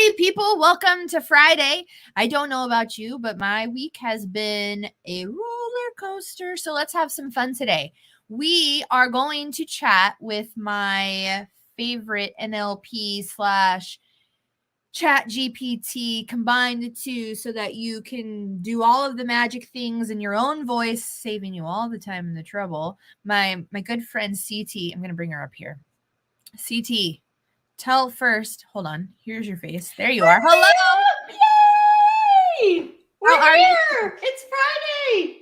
party people. Welcome to Friday. I don't know about you, but my week has been a roller coaster. So let's have some fun today. We are going to chat with my favorite NLP slash ChatGPT, combine the two so that you can do all of the magic things in your own voice, saving you all the time and the trouble. My good friend CT, I'm going to bring her up here. CT, tell first. Hold on. Here's your face. There you are. Hello. Yay! We're here. It's Friday.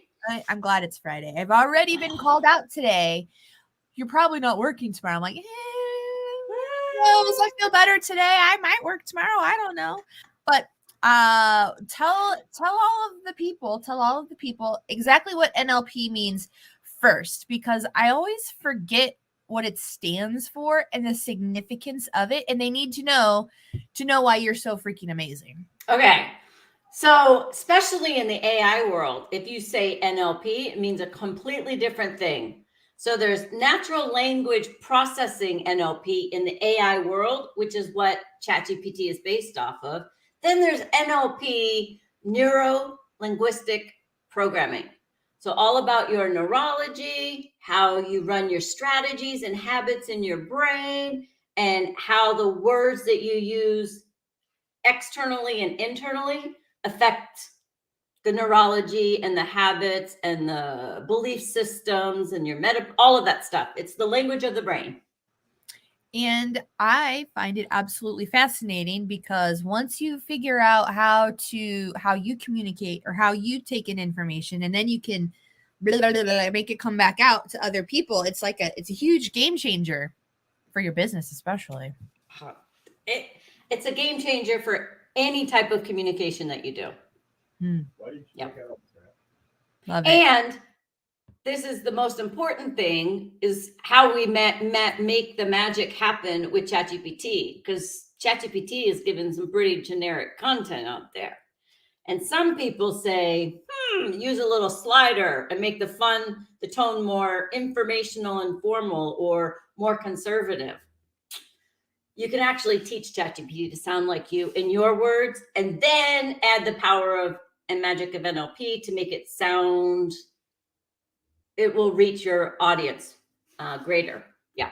I'm glad it's Friday. I've already been called out today. You're probably not working tomorrow. I'm like, I feel better today. I might work tomorrow. I don't know. But tell all of the people exactly what NLP means first, because I always forget what it stands for and the significance of it, and they need to know why you're so freaking amazing. Okay. So, especially in the AI world, if you say NLP, it means a completely different thing. So there's natural language processing NLP in the AI world, which is what ChatGPT is based off of. Then there's NLP, neuro-linguistic programming. So all about your neurology, how you run your strategies and habits in your brain, and how the words that you use externally and internally affect the neurology and the habits and the belief systems and your all of that stuff. It's the language of the brain. And I find it absolutely fascinating because once you figure out how you communicate or how you take in information, and then you can make it come back out to other people, it's a huge game changer for your business, especially. It's a game changer for any type of communication that you do. Yep. Love it. And this is the most important thing, is how we make the magic happen with ChatGPT, because ChatGPT is given some pretty generic content out there. And some people say, use a little slider and make the tone more informational and formal or more conservative. You can actually teach ChatGPT to sound like you in your words, and then add the power and magic of NLP to make it sound, it will reach your audience greater. Yeah.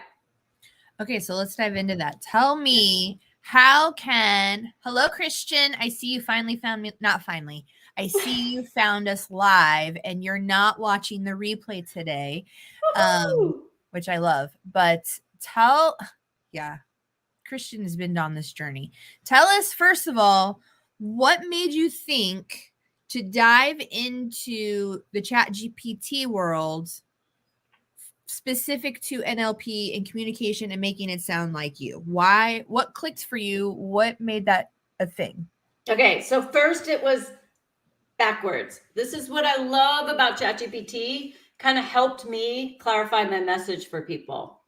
Okay, so let's dive into that. Tell me, hello, Christian. I see you finally found me. Not finally. I see you found us live and you're not watching the replay today, which I love. But Christian has been on this journey. Tell us, first of all, what made you think to dive into the ChatGPT world specific to NLP and communication and making it sound like you? Why? What clicked for you? What made that a thing? Okay, so first it was backwards. This is what I love about ChatGPT. Kind of helped me clarify my message for people.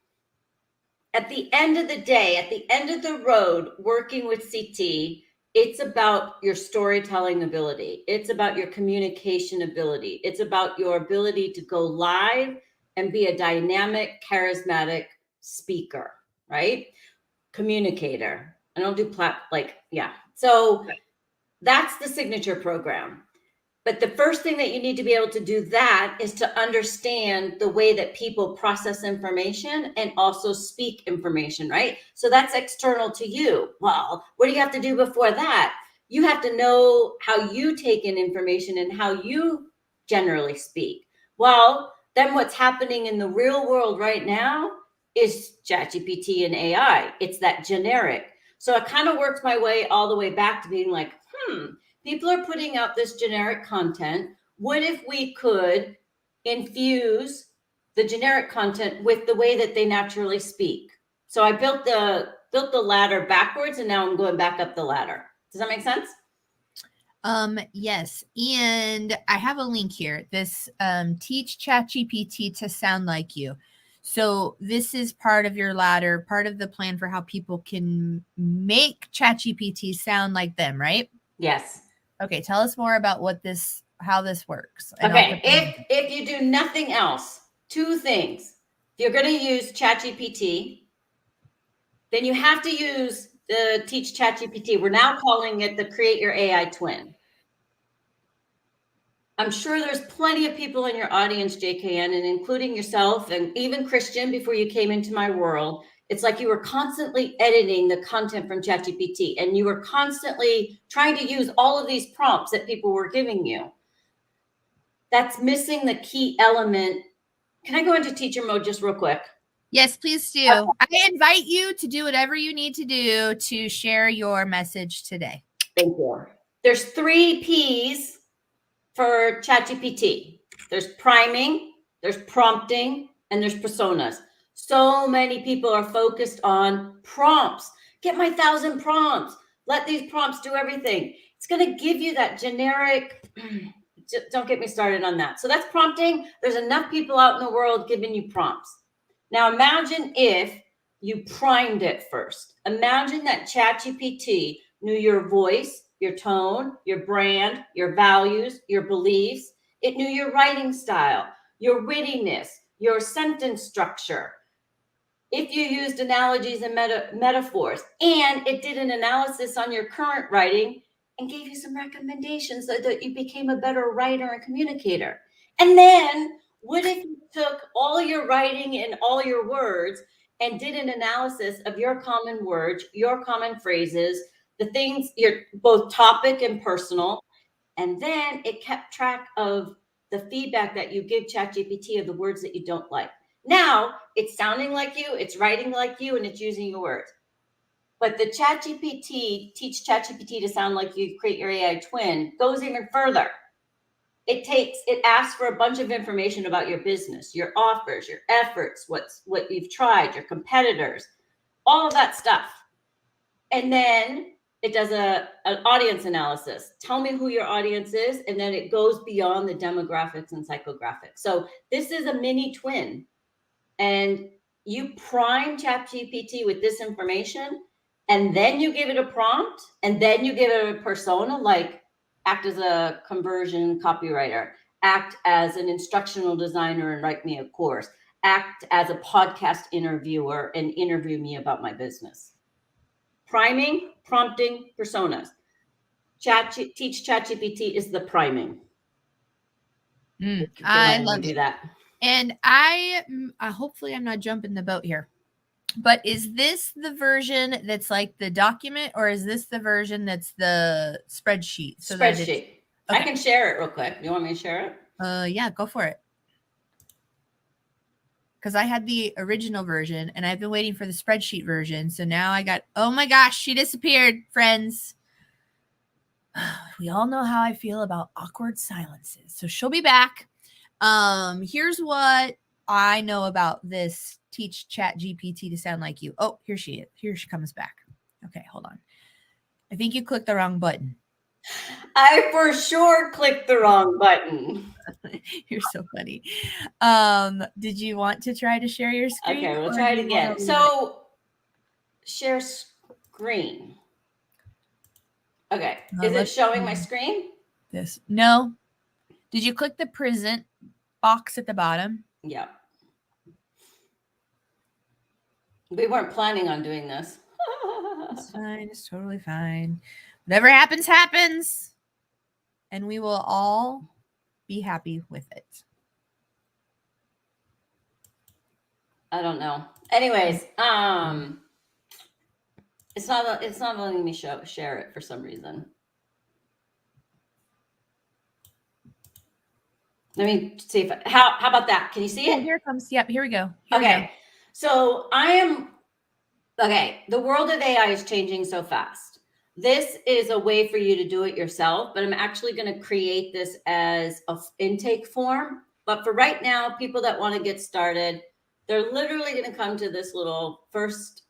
At the end of the day, at the end of the road, working with CT, it's about your storytelling ability. It's about your communication ability. It's about your ability to go live and be a dynamic, charismatic speaker, right? Communicator. I don't do So that's the signature program. But the first thing that you need to be able to do that is to understand the way that people process information and also speak information, right? So that's external to you. Well, what do you have to do before that? You have to know how you take in information and how you generally speak. Well, then what's happening in the real world right now is ChatGPT and AI. It's that generic. So I kind of worked my way all the way back to being like, people are putting out this generic content. What if we could infuse the generic content with the way that they naturally speak? So I built the ladder backwards, and now I'm going back up the ladder. Does that make sense? Yes. And I have a link here. This teach ChatGPT to sound like you. So this is part of your ladder, part of the plan for how people can make ChatGPT sound like them, right? Yes. Okay, tell us more about how this works. Okay, if you do nothing else, two things. If you're going to use ChatGPT, then you have to use the Teach ChatGPT. We're now calling it the Create Your AI Twin. I'm sure there's plenty of people in your audience, JKN, and including yourself and even Christian before you came into my world. It's like you were constantly editing the content from ChatGPT and you were constantly trying to use all of these prompts that people were giving you. That's missing the key element. Can I go into teacher mode just real quick? Yes, please do. I invite you to do whatever you need to do to share your message today. Thank you. There's 3 P's for ChatGPT. There's priming, there's prompting, and there's personas. So many people are focused on prompts. Get my 1,000 prompts. Let these prompts do everything. It's going to give you that generic, don't get me started on that. So that's prompting. There's enough people out in the world giving you prompts. Now imagine if you primed it first. Imagine that ChatGPT knew your voice, your tone, your brand, your values, your beliefs. It knew your writing style, your wittiness, your sentence structure. If you used analogies and metaphors, and it did an analysis on your current writing and gave you some recommendations so that you became a better writer and communicator. And then what if you took all your writing and all your words and did an analysis of your common words, your common phrases, the things, your both topic and personal, and then it kept track of the feedback that you give ChatGPT of the words that you don't like. Now it's sounding like you, it's writing like you, and it's using your words. But the ChatGPT, Teach ChatGPT to Sound Like You, Create Your AI Twin, goes even further. It asks for a bunch of information about your business, your offers, your efforts, what you've tried, your competitors, all of that stuff. And then it does an audience analysis. Tell me who your audience is. And then it goes beyond the demographics and psychographics. So this is a mini twin. And you prime ChatGPT with this information, and then you give it a prompt, and then you give it a persona, like act as a conversion copywriter, act as an instructional designer and write me a course, act as a podcast interviewer and interview me about my business. Priming, prompting, personas. Teach ChatGPT is the priming. I love it. That. And I hopefully I'm not jumping the boat here, but is this the version that's like the document, or is this the version that's the spreadsheet? So spreadsheet. Okay. I can share it real quick. You want me to share it? Yeah, go for it. Because I had the original version and I've been waiting for the spreadsheet version. So now I got, oh my gosh, she disappeared, friends. We all know how I feel about awkward silences. So she'll be back. Here's what I know about this Teach ChatGPT to Sound Like You. Oh, here she is. Here she comes back. Okay, hold on. I think you clicked the wrong button. I for sure clicked the wrong button. You're so funny. Did you want to try to share your screen? Okay, we'll try it again. So share screen. Okay, is it showing my screen? This. No. Did you click the present box at the bottom? Yeah. We weren't planning on doing this. It's fine. It's totally fine. Whatever happens, happens. And we will all be happy with it. I don't know. Anyways, it's not letting me share it for some reason. Let me see if how about that? Can you see it? Here it comes. Yep, here we go. Okay. So the world of AI is changing so fast. This is a way for you to do it yourself, but I'm actually going to create this as an intake form. But for right now, people that want to get started, they're literally going to come to this little first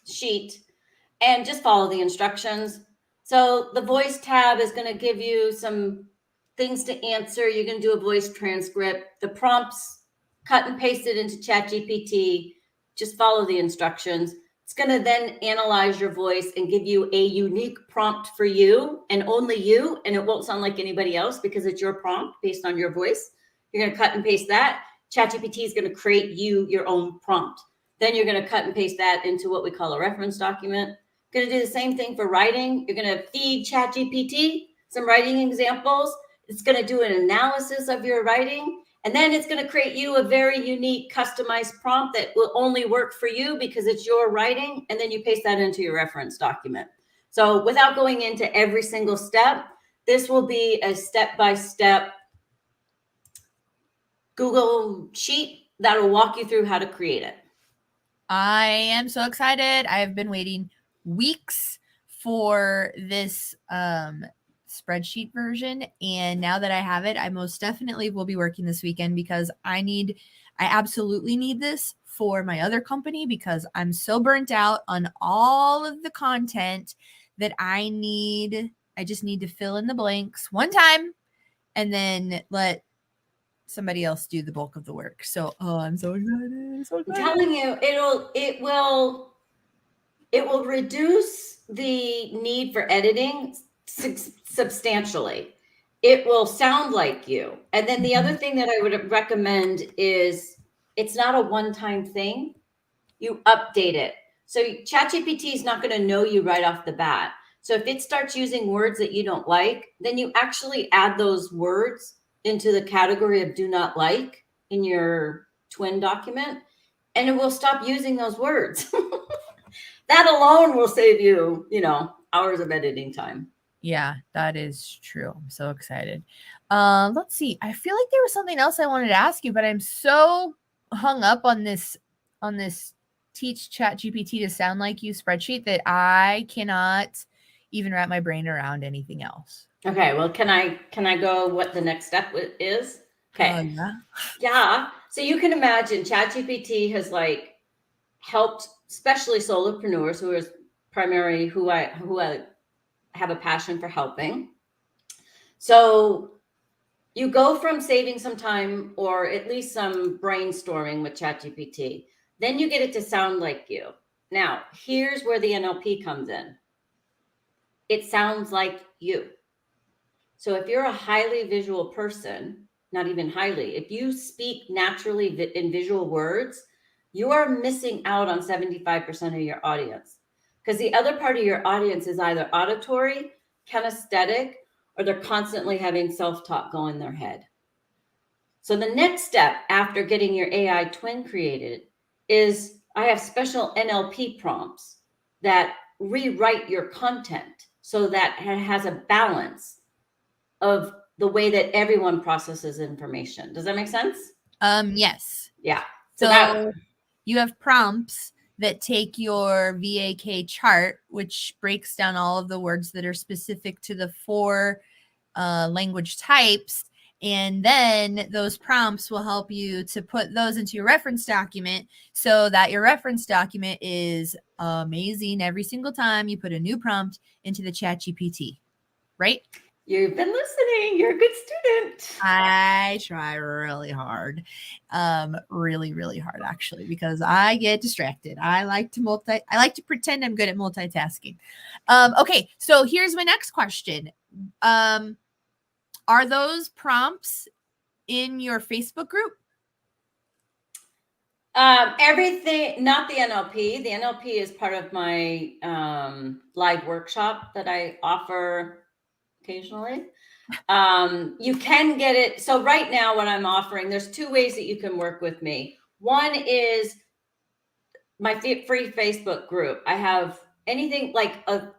sheet and just follow the instructions. So the voice tab is going to give you some things to answer. You're going to do a voice transcript. The prompts, cut and paste it into ChatGPT. Just follow the instructions. It's going to then analyze your voice and give you a unique prompt for you and only you, and it won't sound like anybody else because it's your prompt based on your voice. You're going to cut and paste that. ChatGPT is going to create you your own prompt. Then you're going to cut and paste that into what we call a reference document. Going to do the same thing for writing. You're going to feed ChatGPT some writing examples. It's going to do an analysis of your writing. And then it's going to create you a very unique, customized prompt that will only work for you because it's your writing. And then you paste that into your reference document. So without going into every single step, this will be a step-by-step Google sheet that will walk you through how to create it. I am so excited. I have been waiting weeks for this spreadsheet version, and now that I have it, I most definitely will be working this weekend because I absolutely need this for my other company because I'm so burnt out on all of the content that I just need to fill in the blanks one time and then let somebody else do the bulk of the work. So, I'm so excited. I'm telling you, it will reduce the need for editing substantially. It will sound like you. And then the other thing that I would recommend is it's not a one-time thing. You update it. So ChatGPT is not going to know you right off the bat. So if it starts using words that you don't like, then you actually add those words into the category of do not like in your twin document, and it will stop using those words. That alone will save you, hours of editing time. Yeah, that is true. I'm so excited. Let's see. I feel like there was something else I wanted to ask you, but I'm so hung up on this teach ChatGPT to sound like you spreadsheet that I cannot even wrap my brain around anything else. Okay, well, can I go what the next step is? Okay. Yeah. So you can imagine ChatGPT has helped especially solopreneurs who I have a passion for helping. So you go from saving some time or at least some brainstorming with ChatGPT. Then you get it to sound like you. Now, here's where the NLP comes in. It sounds like you. So if you're a highly visual person, not even highly, if you speak naturally in visual words, you are missing out on 75% of your audience because the other part of your audience is either auditory, kinesthetic, or they're constantly having self-talk go in their head. So the next step after getting your AI twin created is I have special NLP prompts that rewrite your content so that it has a balance of the way that everyone processes information. Does that make sense? Yes. Yeah. So you have prompts that take your VAK chart, which breaks down all of the words that are specific to the 4 language types. And then those prompts will help you to put those into your reference document so that your reference document is amazing every single time you put a new prompt into the ChatGPT, right? You've been listening. You're a good student. I try really hard. Really, really hard, actually, because I get distracted. I like to pretend I'm good at multitasking. Okay, so here's my next question. Are those prompts in your Facebook group? Everything, not the NLP. The NLP is part of my live workshop that I offer occasionally. You can get it. So right now what I'm offering, there's 2 ways that you can work with me. One is my free Facebook group. I have anything like a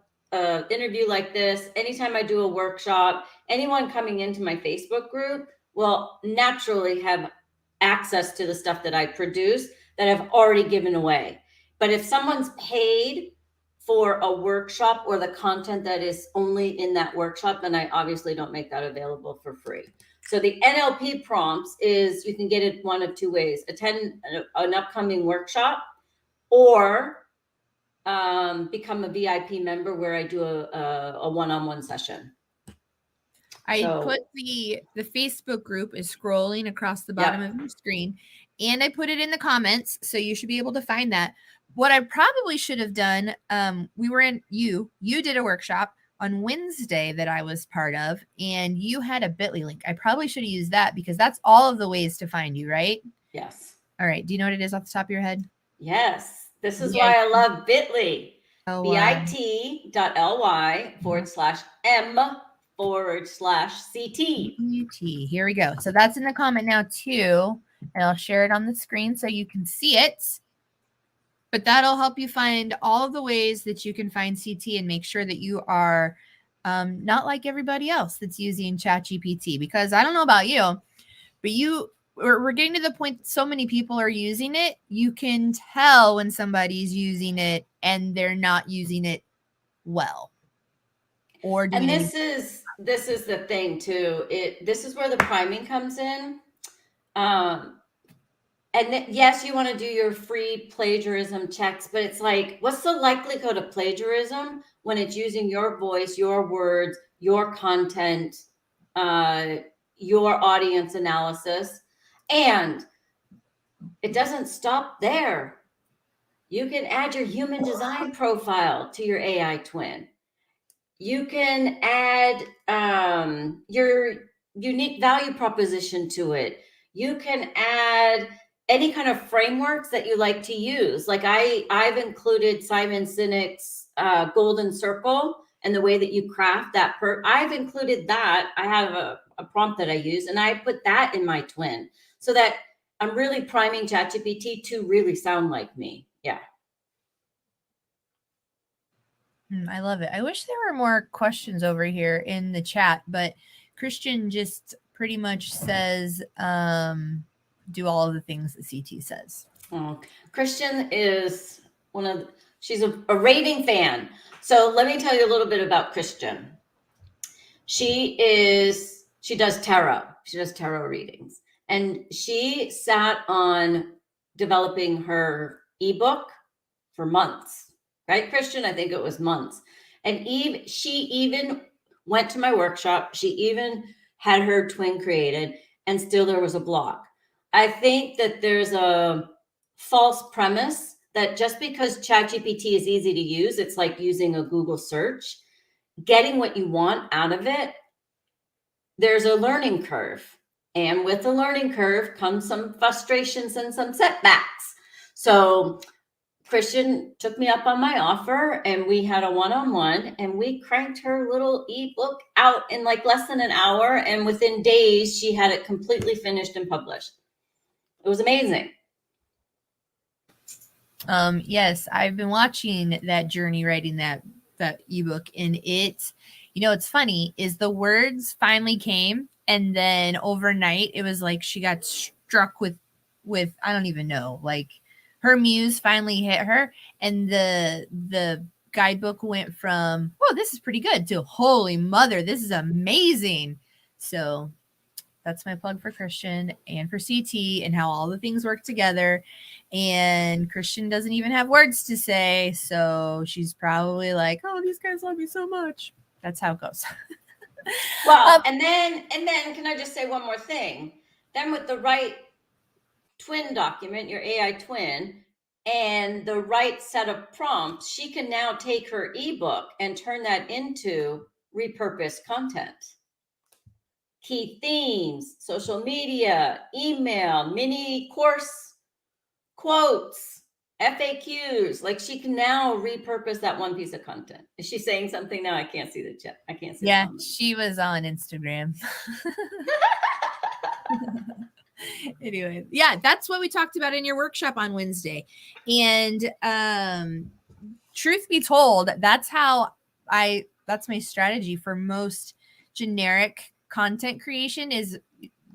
interview like this. Anytime I do a workshop, anyone coming into my Facebook group will naturally have access to the stuff that I produce that I've already given away. But if someone's paid for a workshop or the content that is only in that workshop, then I obviously don't make that available for free. So the NLP prompts is you can get it one of 2 ways: attend an upcoming workshop or become a VIP member where I do a one-on-one session. I put the Facebook group is scrolling across the bottom of your screen, and I put it in the comments, so you should be able to find that. What I probably should have done, you did a workshop on Wednesday that I was part of, and you had a bit.ly link. I probably should have used that because that's all of the ways to find you, right? Yes. All right. Do you know what it is off the top of your head? Yes. This is why I love Bitly. Oh, bit.ly/m/CT. Here we go. So that's in the comment now too. And I'll share it on the screen so you can see it. But that'll help you find all of the ways that you can find CT and make sure that you are not like everybody else that's using ChatGPT. Because I don't know about you, but we're getting to the point that so many people are using it. You can tell when somebody's using it and they're not using it well. Or doing and this is the thing too. This is where the priming comes in. And yes, you want to do your free plagiarism checks, but it's like, what's the likelihood of plagiarism when it's using your voice, your words, your content, your audience analysis? And it doesn't stop there. You can add your human design profile to your AI twin. You can add your unique value proposition to it. You can add any kind of frameworks that you like to use. Like I've included Simon Sinek's golden circle and the way that you craft that. I've included that. I have a prompt that I use, and I put that in my twin so that I'm really priming ChatGPT to really sound like me. Yeah. I love it. I wish there were more questions over here in the chat, but Christian just pretty much says, do all of the things that CT says. Oh, Christian is she's a raving fan. So let me tell you a little bit about Christian. She does tarot. She does tarot readings. And she sat on developing her ebook for months, right, Christian? I think it was months. And she even went to my workshop. She even had her twin created, and still there was a block. I think that there's a false premise that just because ChatGPT is easy to use, it's like using a Google search, getting what you want out of it, there's a learning curve. And with the learning curve comes some frustrations and some setbacks. So Christian took me up on my offer, and we had a one-on-one, and we cranked her little ebook out in like less than an hour. And within days, she had it completely finished and published. It was amazing. Yes, I've been watching that journey, writing that ebook, and it's funny is the words finally came, and then overnight it was like she got struck with I don't even know, like her muse finally hit her, and the guidebook went from, oh, this is pretty good, to holy mother, this is amazing. So that's my plug for Christian and for CT and how all the things work together. And Christian doesn't even have words to say, so she's probably like, oh, these guys love me so much. That's how it goes. Well, and then can I just say one more thing? Then with the right twin document, your AI twin, and the right set of prompts, she can now take her ebook and turn that into repurposed content. Key themes, social media, email, mini course quotes, FAQs. Like she can now repurpose that one piece of content. Is she saying something now? I can't see the chat. I can't see. Yeah, she was on Instagram. Anyway, yeah, that's what we talked about in your workshop on Wednesday. And truth be told, that's my strategy for most generic content creation is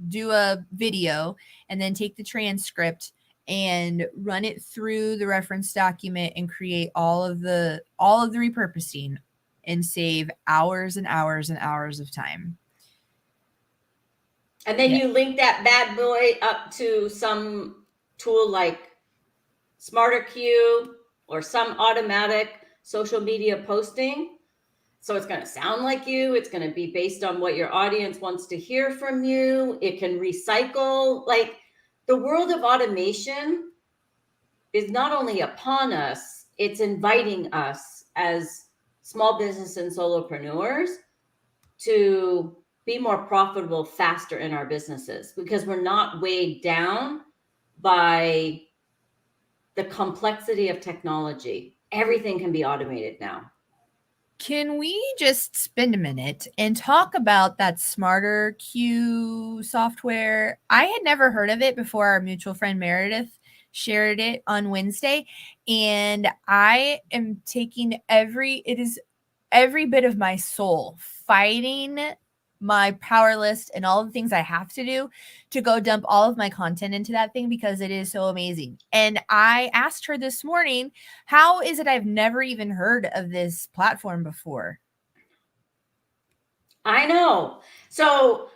do a video and then take the transcript and run it through the reference document and create all of the repurposing and save hours and hours and hours of time. And then you link that bad boy up to some tool like SmarterQ or some automatic social media posting. So it's going to sound like you. It's going to be based on what your audience wants to hear from you. It can recycle. Like the world of automation is not only upon us, it's inviting us as small business and solopreneurs to be more profitable faster in our businesses, because we're not weighed down by the complexity of technology. Everything can be automated now. Can we just spend a minute and talk about that Smarter Q software? I had never heard of it before our mutual friend Meredith shared it on Wednesday, and I am taking every bit of my soul fighting my power list and all the things I have to do to go dump all of my content into that thing because it is so amazing. And I asked her this morning, how is it I've never even heard of this platform before? I know. So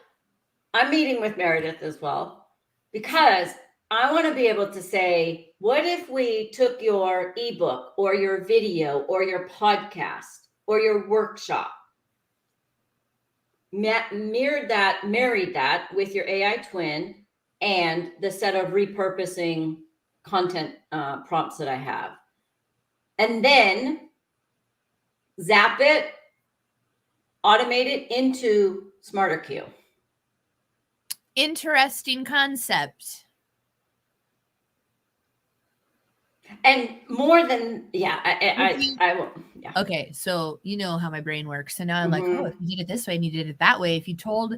I'm meeting with Meredith as well because I want to be able to say, what if we took your ebook or your video or your podcast or your workshop, married that with your AI twin and the set of repurposing content prompts that I have, and then zap it, automate it into Smarter Q. Interesting concept. And more than, yeah, I will. Yeah. Okay, so you know how my brain works. So now I'm like, oh, if you did it this way and you did it that way, if you told,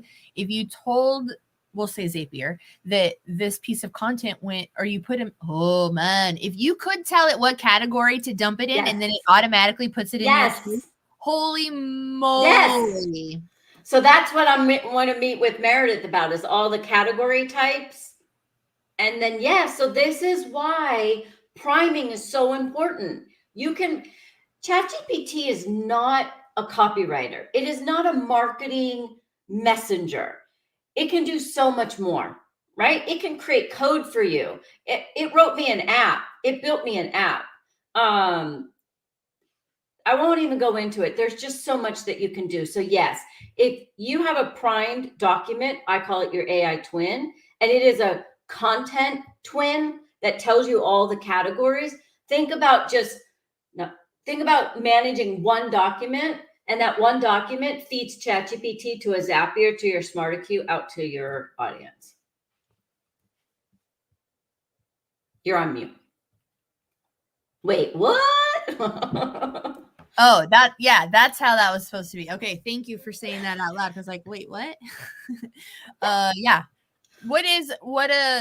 we'll say Zapier, that this piece of content went, or you put him, oh man, if you could tell it what category to dump it in, and then it automatically puts it in your tweet, holy moly. Yes. So that's what I want to meet with Meredith about, is all the category types. And then, so this is why priming is so important. ChatGPT is not a copywriter. It is not a marketing messenger. It can do so much more, right? It can create code for you. It wrote me an app. It built me an app. I won't even go into it. There's just so much that you can do. So yes, if you have a primed document, I call it your AI twin, and it is a content twin that tells you all the categories. Think about managing one document, and that one document feeds ChatGPT to a Zapier, to your Smarter Q, out to your audience. You're on mute. Wait, what? Oh, that's how that was supposed to be. Okay, thank you for saying that out loud. I was like, wait, what? Yeah.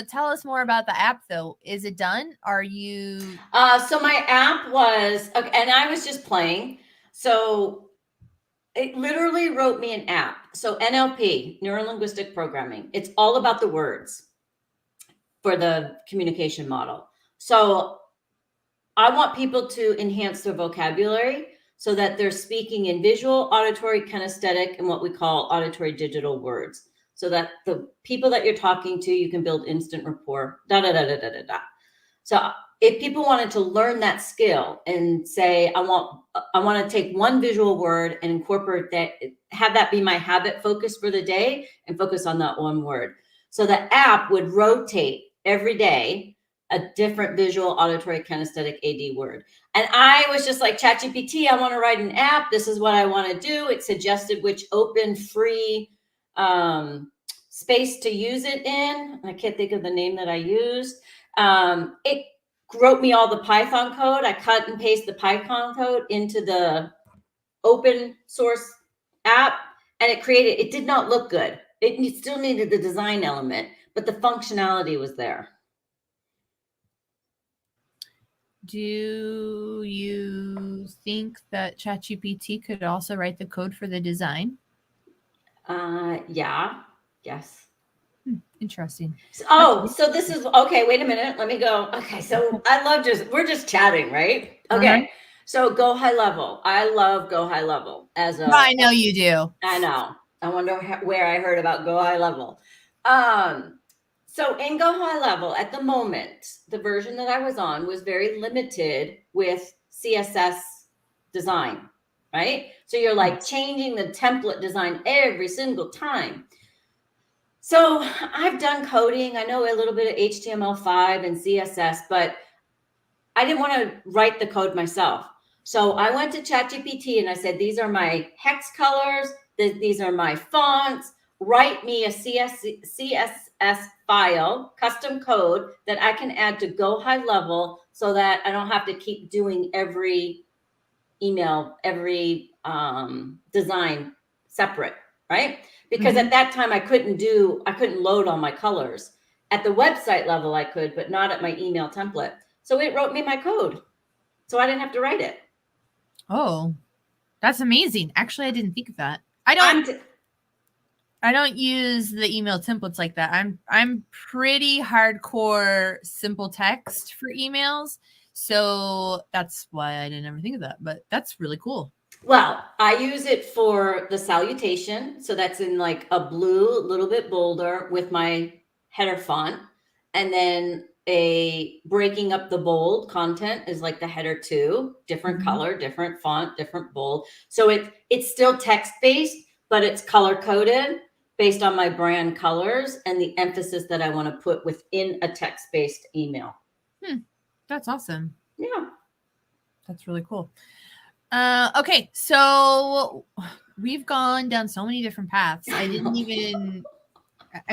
Tell us more about the app though. Is it done? Are you? So my app was, okay, and I was just playing. So it literally wrote me an app. So NLP, neuro linguistic programming, it's all about the words for the communication model. So I want people to enhance their vocabulary so that they're speaking in visual, auditory, kinesthetic, and what we call auditory digital words, so that the people that you're talking to, you can build instant rapport, So if people wanted to learn that skill and say, I want to take one visual word and incorporate that, have that be my habit focus for the day, and focus on that one word. So the app would rotate every day a different visual, auditory, kinesthetic AD word. And I was just like, ChatGPT, I want to write an app. This is what I want to do. It suggested which open, free space to use it in. I can't think of the name that I used. It wrote me all the Python code. I cut and paste the Python code into the open source app, and it did not look good. It still needed the design element, but the functionality was there. Do you think that ChatGPT could also write the code for the design? Yeah. Yes. Interesting. So this is, okay, wait a minute. Let me go. Okay. So we're just chatting, right? Okay. So go high level. I love go high level I know you do. I know. I wonder where I heard about go high level. So in Go High Level, at the moment, the version that I was on was very limited with CSS design, right? So you're like changing the template design every single time. So I've done coding. I know a little bit of HTML5 and CSS, but I didn't want to write the code myself. So I went to ChatGPT and I said, these are my hex colors. These are my fonts. write me a CSS file, custom code that I can add to go high level so that I don't have to keep doing every email, every design separate, right? Because at that time I couldn't load all my colors. At the website level I could, but not at my email template. So it wrote me my code. So I didn't have to write it. Oh, that's amazing. Actually, I didn't think of that. I don't use the email templates like that. I'm pretty hardcore simple text for emails. So that's why I didn't ever think of that. But that's really cool. Well, I use it for the salutation. So that's in like a blue, a little bit bolder with my header font. And then a breaking up the bold content is like the header 2, different color, different font, different bold. So it's still text-based, but it's color-coded based on my brand colors and the emphasis that I want to put within a text-based email. That's awesome. Yeah. That's really cool. Okay, so we've gone down so many different paths. I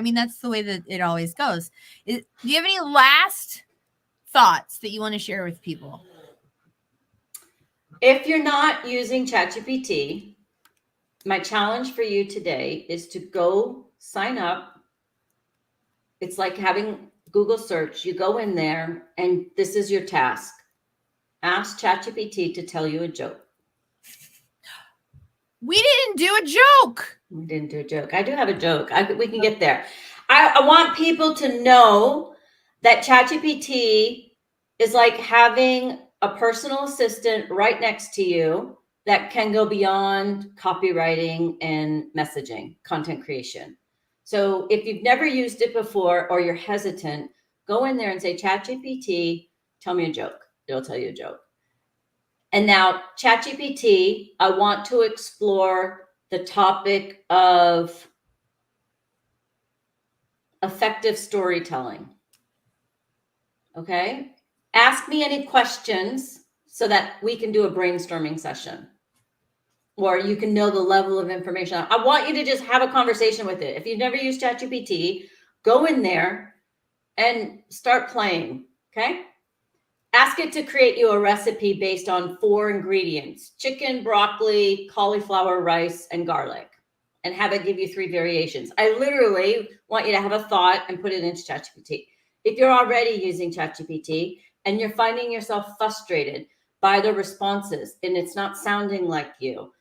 mean, that's the way that it always goes. Do you have any last thoughts that you want to share with people? If you're not using ChatGPT, my challenge for you today is to go sign up. It's like having Google search. You go in there and this is your task. Ask ChatGPT to tell you a joke. We didn't do a joke. We didn't do a joke. I do have a joke. We can get there. I want people to know that ChatGPT is like having a personal assistant right next to you that can go beyond copywriting and messaging, content creation. So if you've never used it before or you're hesitant, go in there and say, ChatGPT, tell me a joke. It'll tell you a joke. And now ChatGPT, I want to explore the topic of effective storytelling. Okay. Ask me any questions so that we can do a brainstorming session, or you can know the level of information. I want you to just have a conversation with it. If you've never used ChatGPT, go in there and start playing. Okay. Ask it to create you a recipe based on 4 ingredients: chicken, broccoli, cauliflower, rice, and garlic, and have it give you 3 variations. I literally want you to have a thought and put it into ChatGPT. If you're already using ChatGPT and you're finding yourself frustrated by the responses and it's not sounding like you,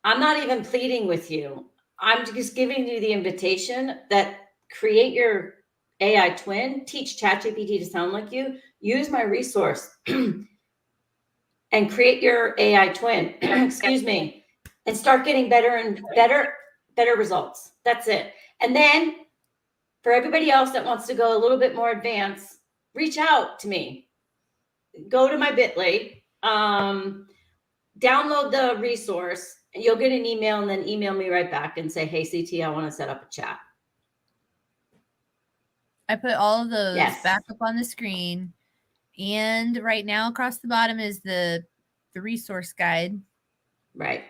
I'm not even pleading with you. I'm just giving you the invitation that create your AI twin, teach ChatGPT to sound like you, use my resource and create your AI twin, excuse me, and start getting better and better results. That's it. And then for everybody else that wants to go a little bit more advanced, reach out to me. Go to my Bitly, download the resource, and you'll get an email, and then email me right back and say, hey, CT, I want to set up a chat. I put all of those back up on the screen. And right now across the bottom is the resource guide. Right.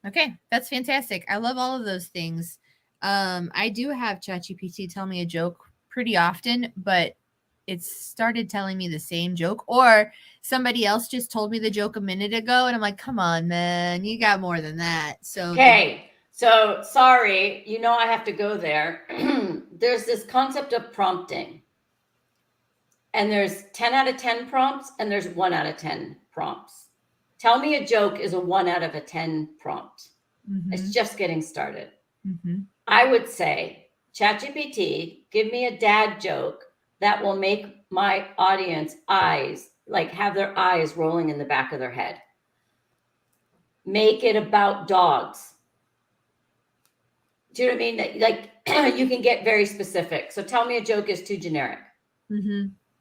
Okay, that's fantastic. I love all of those things. I do have ChatGPT tell me a joke pretty often, but it's started telling me the same joke, or somebody else just told me the joke a minute ago, and I'm like, come on, man, you got more than that. So okay. So sorry, I have to go there. There's this concept of prompting. And there's 10 out of 10 prompts and there's 1 out of 10 prompts. Tell me a joke is a 1 out of a 10 prompt. It's just getting started. I would say, ChatGPT, give me a dad joke that will make my audience have their eyes rolling in the back of their head. Make it about dogs. Do you know what I mean? Like you can get very specific. So tell me a joke is too generic.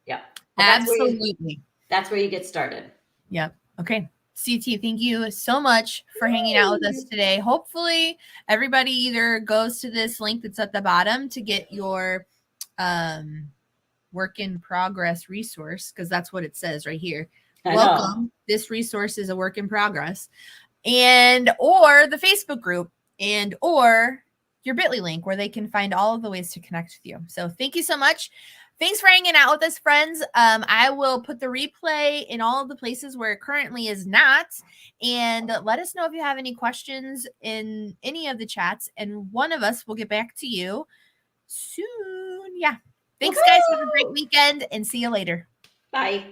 Yeah. Absolutely. That's where you get started. Yep. Okay. CT, thank you so much for hanging out with us today. Hopefully everybody either goes to this link that's at the bottom to get your work in progress resource, because that's what it says right here. Welcome. This resource is a work in progress. Or the Facebook group. and or your Bitly link where they can find all of the ways to connect with you. So thank you so much. Thanks for hanging out with us, friends. I will put the replay in all of the places where it currently is not. And let us know if you have any questions in any of the chats. And one of us will get back to you soon. Yeah. Thanks, guys. Have a great weekend and see you later. Bye.